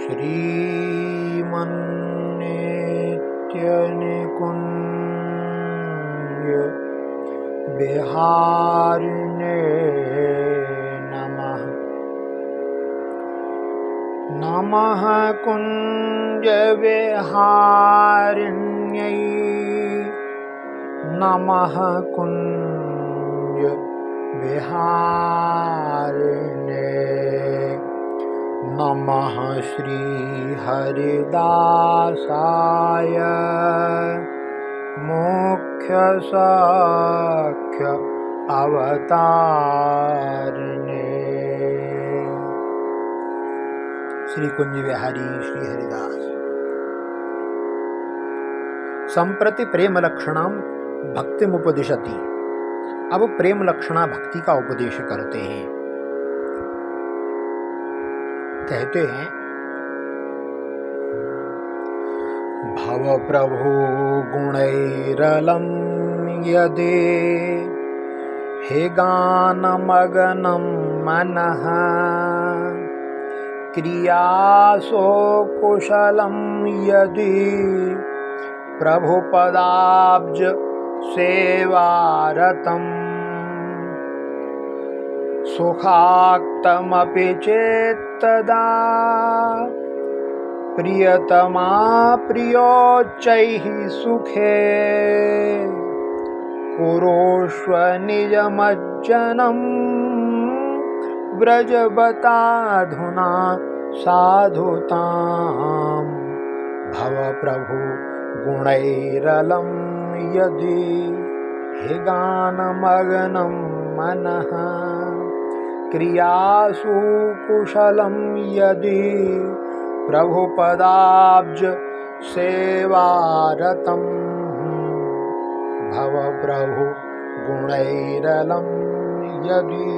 श्रीमन्नित्यनिकुञ्ज विहारिणे नमः। नमः कुञ्ज विहारिण्यै नमः कुञ्ज विहारिणे नमः श्री हरिदासाय मुख्य सख्य अवतारिणे। श्री कुंज विहारी श्री हरिदास। संप्रति प्रेम लक्षणाम भक्तिमुपदिशति। अब प्रेम लक्षणा भक्ति का उपदेश करते हैं। कहते हैं, भव प्रभु गुणैरलं यदि हे गानमगनं मनः क्रियासो कुशलं यदि प्रभुपदाब्ज सेवारतम् सुखाक्तमपि चेत्तदा प्रियतमा प्रियोच्चैः सुखे कुरुष्व निजमज्जनं व्रजबताधुना साधुतां। भव प्रभु गुणैरलं यदि हे गानमगनं मनः क्रियासु कुशलं यदि प्रभुपदाब्ज सेवारतम्। भव प्रभु गुणैरलं यदि।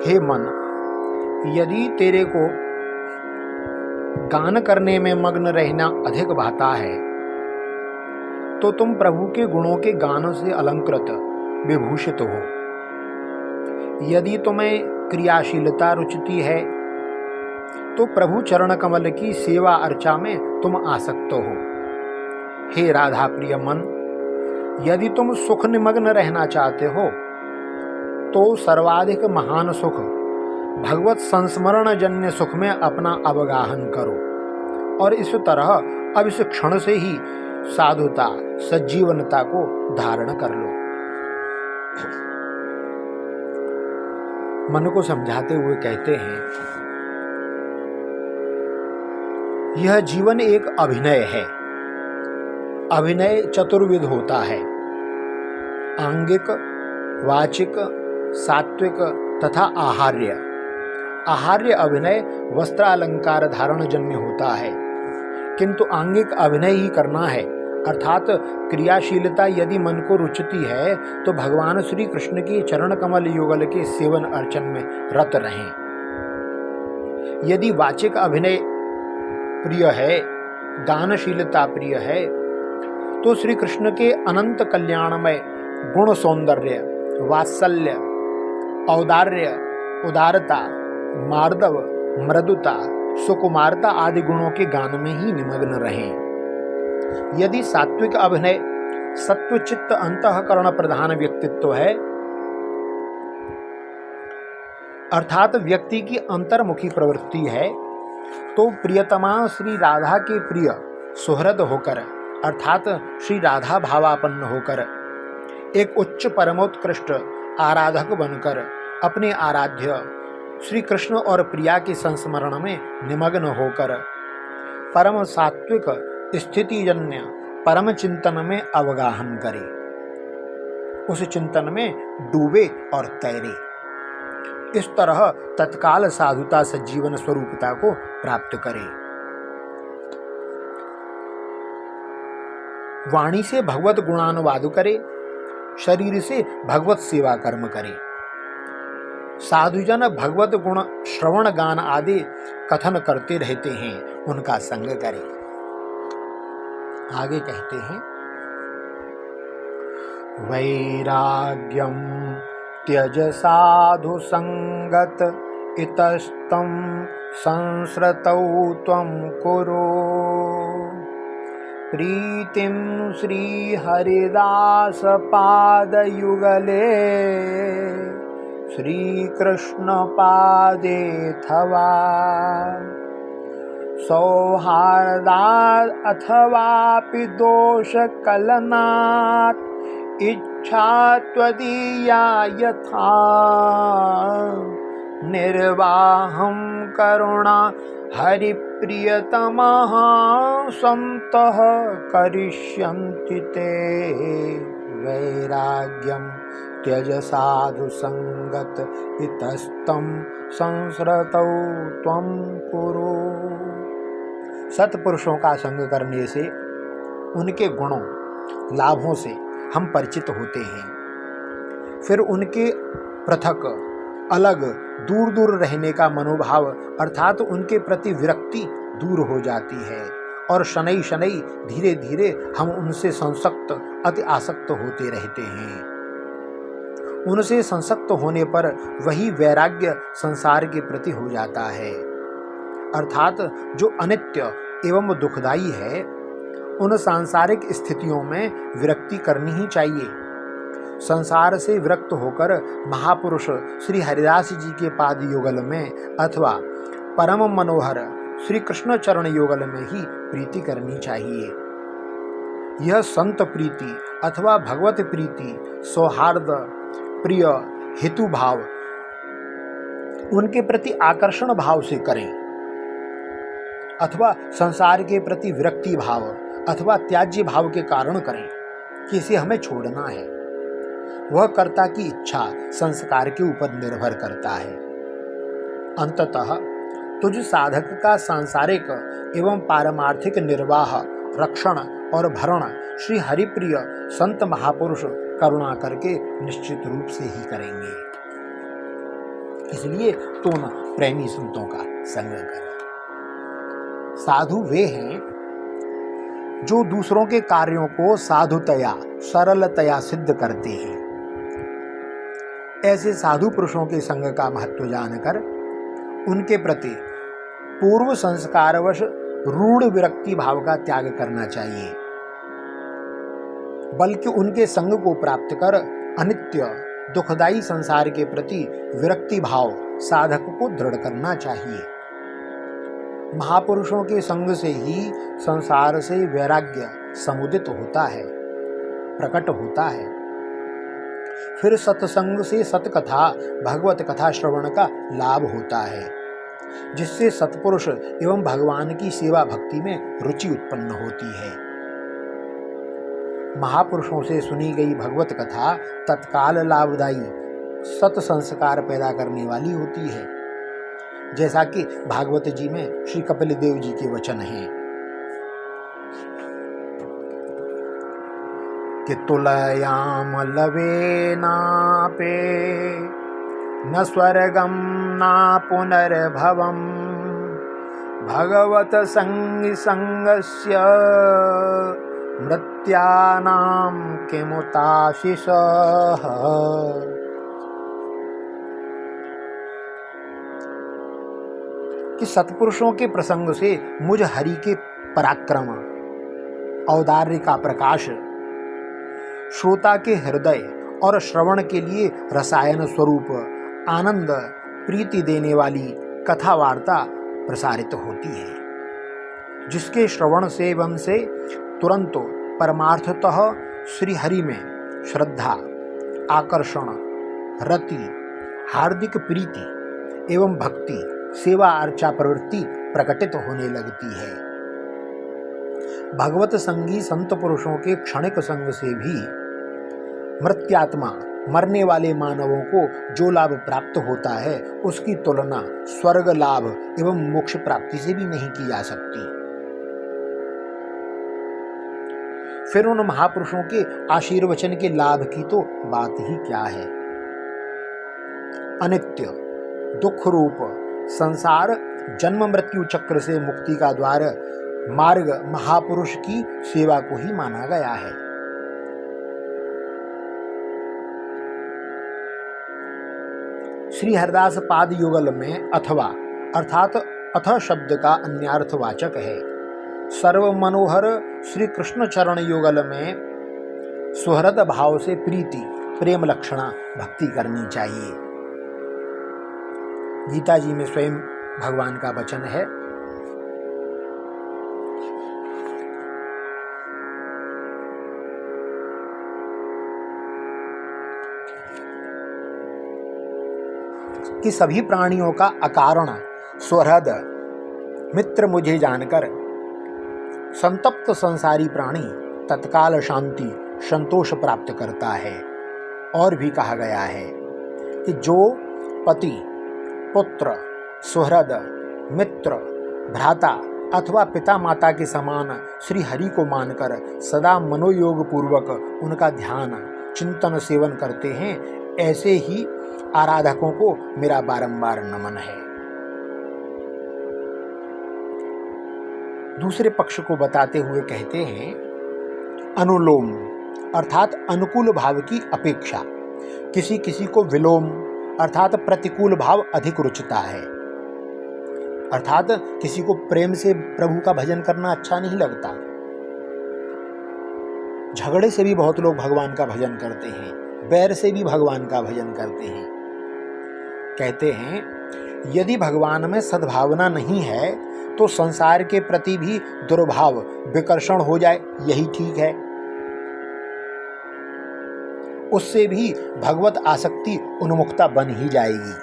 हे मन, यदि तेरे को गान करने में मग्न रहना अधिक भाता है तो तुम प्रभु के गुणों के गान से अलंकृत विभूषित हो। यदि तुम्हें क्रियाशीलता रुचती है तो प्रभु चरण कमल की सेवा अर्चा में तुम आसक्त हो। हे राधा प्रिय मन, यदि तुम सुख निमग्न रहना चाहते हो तो सर्वाधिक महान सुख भगवत संस्मरण जन्य सुख में अपना अवगाहन करो और इस तरह अब इस क्षण से ही साधुता सज्जीवनता को धारण कर लो। मन को समझाते हुए कहते हैं, यह जीवन एक अभिनय है। अभिनय चतुर्विध होता है, आंगिक, वाचिक, सात्विक तथा आहार्य। आहार्य अभिनय वस्त्रालंकार धारण जन्य होता है, किंतु आंगिक अभिनय ही करना है, अर्थात क्रियाशीलता यदि मन को रुचती है तो भगवान श्री कृष्ण के चरण कमल युगल के सेवन अर्चन में रत रहें। यदि वाचिक अभिनय प्रिय है, गानशीलता प्रिय है, तो श्री कृष्ण के अनंत कल्याणमय गुण सौंदर्य, वात्सल्य, औदार्य, उदारता, मार्दव, मृदुता, सुकुमारता आदि गुणों के गान में ही निमग्न रहें। यदि सात्विक अभिनय सत्वचित्त अंतःकरण प्रधान व्यक्तित्व है, अर्थात व्यक्ति की अंतर्मुखी प्रवृत्ति है, तो प्रियतमा श्री राधा के प्रिय सुहृद होकर अर्थात श्री राधा भावापन्न होकर एक उच्च परमोत्कृष्ट आराधक बनकर अपने आराध्य श्री कृष्ण और प्रिया के संस्मरण में निमग्न होकर परम सात्विक स्थितिजन्य परम चिंतन में अवगाहन करे, उस चिंतन में डूबे और तैरे। इस तरह तत्काल साधुता सजीवन स्वरूपता को प्राप्त करे। वाणी से भगवत गुणानुवाद करे, शरीर से भगवत सेवा कर्म करे। साधुजन भगवत गुण श्रवण गान आदि कथन करते रहते हैं, उनका संग करें। आगे कहते हैं, वैराग्यम त्यज साधु संगत इतस्तं संस्रतौ त्वं कुरु। प्रीतिं श्रीहरिदास पादयुगले श्रीकृष्ण पादेऽथवा। सौहार्दात् अथवापि दोषकलनात् इच्छा त्वदीया यथा। निर्वाहं करुणा हरिप्रियतमः सन्तः करिष्यन्ति ते। वैराग्यं त्यज साधु संगत इतस्तं संस्रतौ त्वं कुरु। सत्पुरुषों का संग करने से उनके गुणों लाभों से हम परिचित होते हैं। फिर उनके पृथक अलग दूर दूर रहने का मनोभाव अर्थात उनके प्रति विरक्ति दूर हो जाती है और शनै शनै धीरे धीरे हम उनसे संसक्त अति आसक्त होते रहते हैं। उनसे संसक्त होने पर वही वैराग्य संसार के प्रति हो जाता है अर्थात जो अनित्य एवं दुखदायी है उन सांसारिक स्थितियों में विरक्ति करनी ही चाहिए। संसार से विरक्त होकर महापुरुष श्री हरिदास जी के पाद युगल में अथवा परम मनोहर श्री कृष्ण चरण युगल में ही प्रीति करनी चाहिए। यह संत प्रीति अथवा भगवत प्रीति सौहार्द प्रिय हेतु भाव उनके प्रति आकर्षण भाव से करें अथवा संसार के प्रति विरक्ति भाव अथवा त्याज्य भाव के कारण करें कि इसे हमें छोड़ना है। वह कर्ता की इच्छा संस्कार के ऊपर निर्भर करता है। अंततः तुझ साधक का सांसारिक एवं पारमार्थिक निर्वाह रक्षण और भरण श्री हरिप्रिय संत महापुरुष करुणा करके निश्चित रूप से ही करेंगे। इसलिए तुम प्रेमी संतों का संग कर। साधु वे हैं जो दूसरों के कार्यों को साधुतया सरलतया सिद्ध करते हैं। ऐसे साधु पुरुषों के संग का महत्व जानकर उनके प्रति पूर्व संस्कारवश रूढ़ विरक्ति भाव का त्याग करना चाहिए, बल्कि उनके संग को प्राप्त कर अनित्य दुखदायी संसार के प्रति विरक्ति भाव साधक को दृढ़ करना चाहिए। महापुरुषों के संग से ही संसार से वैराग्य समुदित होता है, प्रकट होता है। फिर सत्संग से सतकथा भगवत कथा श्रवण का लाभ होता है, जिससे सत्पुरुष एवं भगवान की सेवा भक्ति में रुचि उत्पन्न होती है। महापुरुषों से सुनी गई भगवत कथा तत्काल लाभदायी सत संस्कार पैदा करने वाली होती है, जैसा कि भागवत जी में श्री कपिल देव जी के वचन हैं कि तुलयाम लवे नापे न स्वर्गम ना पुनर्भवम भगवत संगी संगस्य मृत्यानां किमुताशिषः। कि सत्पुरुषों के प्रसंग से मुझ हरि के पराक्रम औदार्य का प्रकाश श्रोता के हृदय और श्रवण के लिए रसायन स्वरूप आनंद प्रीति देने वाली कथा वार्ता प्रसारित होती है, जिसके श्रवण सेवन से तुरंत परमार्थतः श्री हरि में श्रद्धा आकर्षण रति हार्दिक प्रीति एवं भक्ति सेवा अर्चा प्रवृत्ति प्रकटित होने लगती है। भगवत संगी संत पुरुषों के क्षणिक संग से भी मृत्यात्मा मरने वाले मानवों को जो लाभ प्राप्त होता है उसकी तुलना स्वर्ग लाभ एवं मोक्ष प्राप्ति से भी नहीं की जा सकती। फिर उन महापुरुषों के आशीर्वचन के लाभ की तो बात ही क्या है। अनित्य दुख रूप संसार जन्म मृत्यु चक्र से मुक्ति का द्वार मार्ग महापुरुष की सेवा को ही माना गया है। श्री हरिदास पाद युगल में अथवा अर्थात अथ शब्द का अन्यार्थवाचक है। सर्व मनोहर श्री कृष्ण चरण युगल में सुहृद भाव से प्रीति प्रेम लक्षणा भक्ति करनी चाहिए। गीता जी में स्वयं भगवान का वचन है, कि सभी प्राणियों का अकारण सुहृद मित्र मुझे जानकर संतप्त संसारी प्राणी तत्काल शांति संतोष प्राप्त करता है। और भी कहा गया है कि जो पति पुत्र सुहृद मित्र भ्राता अथवा पिता माता के समान श्री हरि को मानकर सदा मनोयोग पूर्वक उनका ध्यान चिंतन सेवन करते हैं, ऐसे ही आराधकों को मेरा बारंबार नमन है। दूसरे पक्ष को बताते हुए कहते हैं, अनुलोम अर्थात अनुकूल भाव की अपेक्षा किसी किसी को विलोम अर्थात प्रतिकूल भाव अधिक रुचता है। अर्थात किसी को प्रेम से प्रभु का भजन करना अच्छा नहीं लगता, झगड़े से भी बहुत लोग भगवान का भजन करते हैं, बैर से भी भगवान का भजन करते हैं। कहते हैं, यदि भगवान में सद्भावना नहीं है तो संसार के प्रति भी दुर्भाव विकर्षण हो जाए, यही ठीक है। उससे भी भगवत आसक्ति उन्मुखता बन ही जाएगी।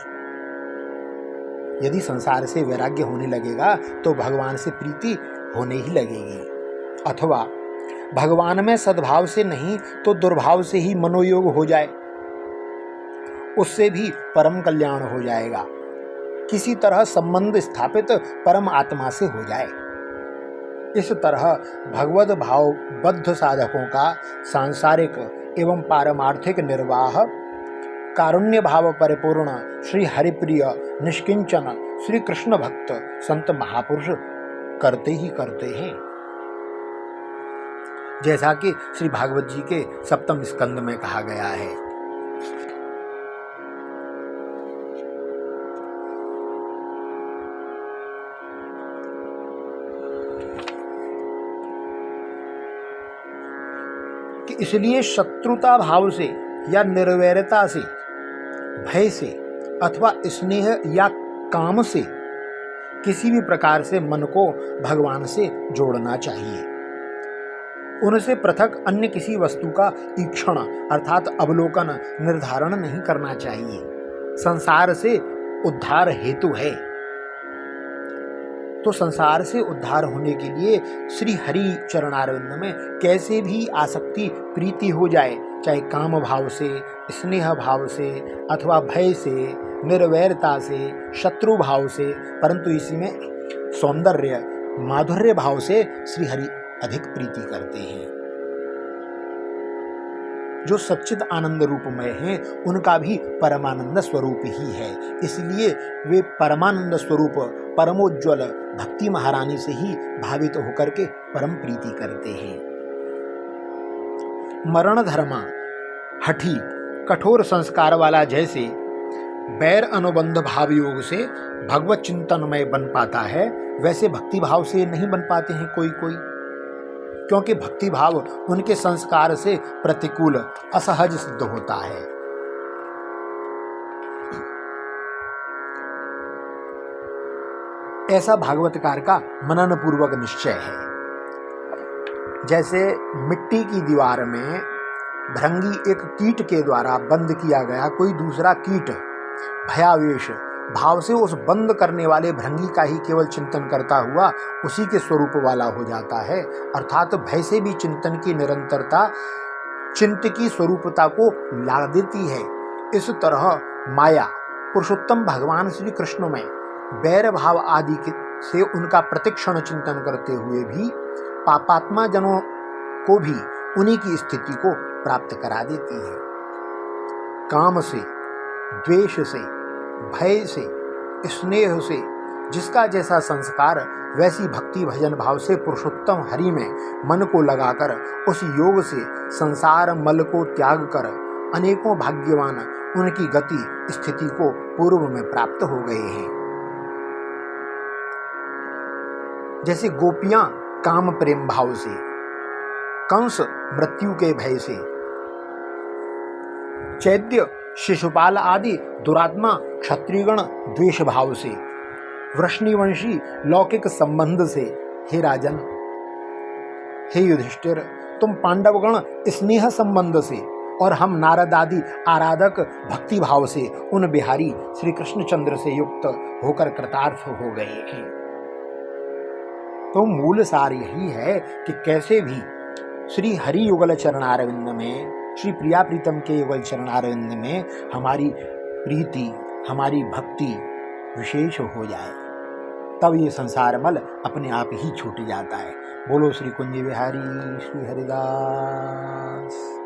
यदि संसार से वैराग्य होने लगेगा तो भगवान से प्रीति होने ही लगेगी। अथवा भगवान में सद्भाव से नहीं तो दुर्भाव से ही मनोयोग हो जाए, उससे भी परम कल्याण हो जाएगा। किसी तरह संबंध स्थापित परम आत्मा से हो जाए। इस तरह भगवत भाव बद्ध साधकों का सांसारिक एवं पारमार्थिक निर्वाह कारुण्य भाव परिपूर्ण श्री हरिप्रिय निष्किंचन श्री कृष्ण भक्त संत महापुरुष करते ही करते हैं। जैसा कि श्री भागवत जी के सप्तम स्कंद में कहा गया है। कि इसलिए शत्रुता भाव से या निर्वैरता से, भय से अथवा स्नेह या काम से किसी भी प्रकार से मन को भगवान से जोड़ना चाहिए। उनसे पृथक अन्य किसी वस्तु का ईक्षण अर्थात अवलोकन निर्धारण नहीं करना चाहिए। संसार से उद्धार हेतु है तो संसार से उद्धार होने के लिए श्री हरि चरणारविंद में कैसे भी आसक्ति प्रीति हो जाए, चाहे काम भाव से, स्नेह भाव से अथवा भय से, निर्वैरता से, शत्रु भाव से, परंतु इसी में सौंदर्य माधुर्य भाव से श्री हरि अधिक प्रीति करते हैं। जो सच्चिद आनंद रूपमय हैं उनका भी परमानंद स्वरूप ही है, इसलिए वे परमानंद स्वरूप परमोज्वल भक्ति महारानी से ही भावित होकर के परम प्रीति करते हैं। मरण धर्मा हठी कठोर संस्कार वाला जैसे बैर अनुबंध भाव योग से भगवत चिंतनमय बन पाता है, वैसे भक्ति भाव से नहीं बन पाते हैं कोई कोई, क्योंकि भक्ति भाव उनके संस्कार से प्रतिकूल असहज सिद्ध होता है। ऐसा भागवतकार का मनन पूर्वक निश्चय है। जैसे मिट्टी की दीवार में भृंगी एक कीट के द्वारा बंद किया गया कोई दूसरा कीट भयावेश भाव से उस बंद करने वाले भृंगी का ही केवल चिंतन करता हुआ उसी के स्वरूप वाला हो जाता है। अर्थात भय से भी चिंतन की निरंतरता चिंत की स्वरूपता को ला देती है। इस तरह माया पुरुषोत्तम भगवान श्री कृष्ण में बैर भाव आदि से उनका प्रतिक्षण चिंतन करते हुए भी पापात्मा जनों को भी उन्हीं की स्थिति को प्राप्त करा देती है। काम से, द्वेष से, भय से, स्नेह से जिसका जैसा संस्कार, वैसी भक्ति भजन भाव से पुरुषोत्तम हरि में मन को लगाकर उस योग से संसार मल को त्याग कर अनेकों भाग्यवान उनकी गति स्थिति को पूर्व में प्राप्त हो गए हैं। जैसे गोपियां काम प्रेम भाव से, कंस मृत्यु के भय से, चैत्य शिशुपाल आदि दुरात्मा क्षत्रियगण द्वेष भाव से, वृष्णिवंशी लौकिक संबंध से, हे राजन, हे युधिष्ठिर, तुम पांडवगण स्नेह संबंध से और हम नारद आदि आराधक भक्ति भाव से उन बिहारी श्री कृष्णचंद्र से युक्त होकर कृतार्थ हो गए हैं। तो मूल सार यही है कि कैसे भी श्री हरि युगल चरणारविंद में, श्री प्रिया प्रीतम के युगल चरणारविंद में हमारी प्रीति, हमारी भक्ति विशेष हो जाए, तब ये संसार मल अपने आप ही छूट जाता है। बोलो श्री कुंज बिहारी श्री हरिदास।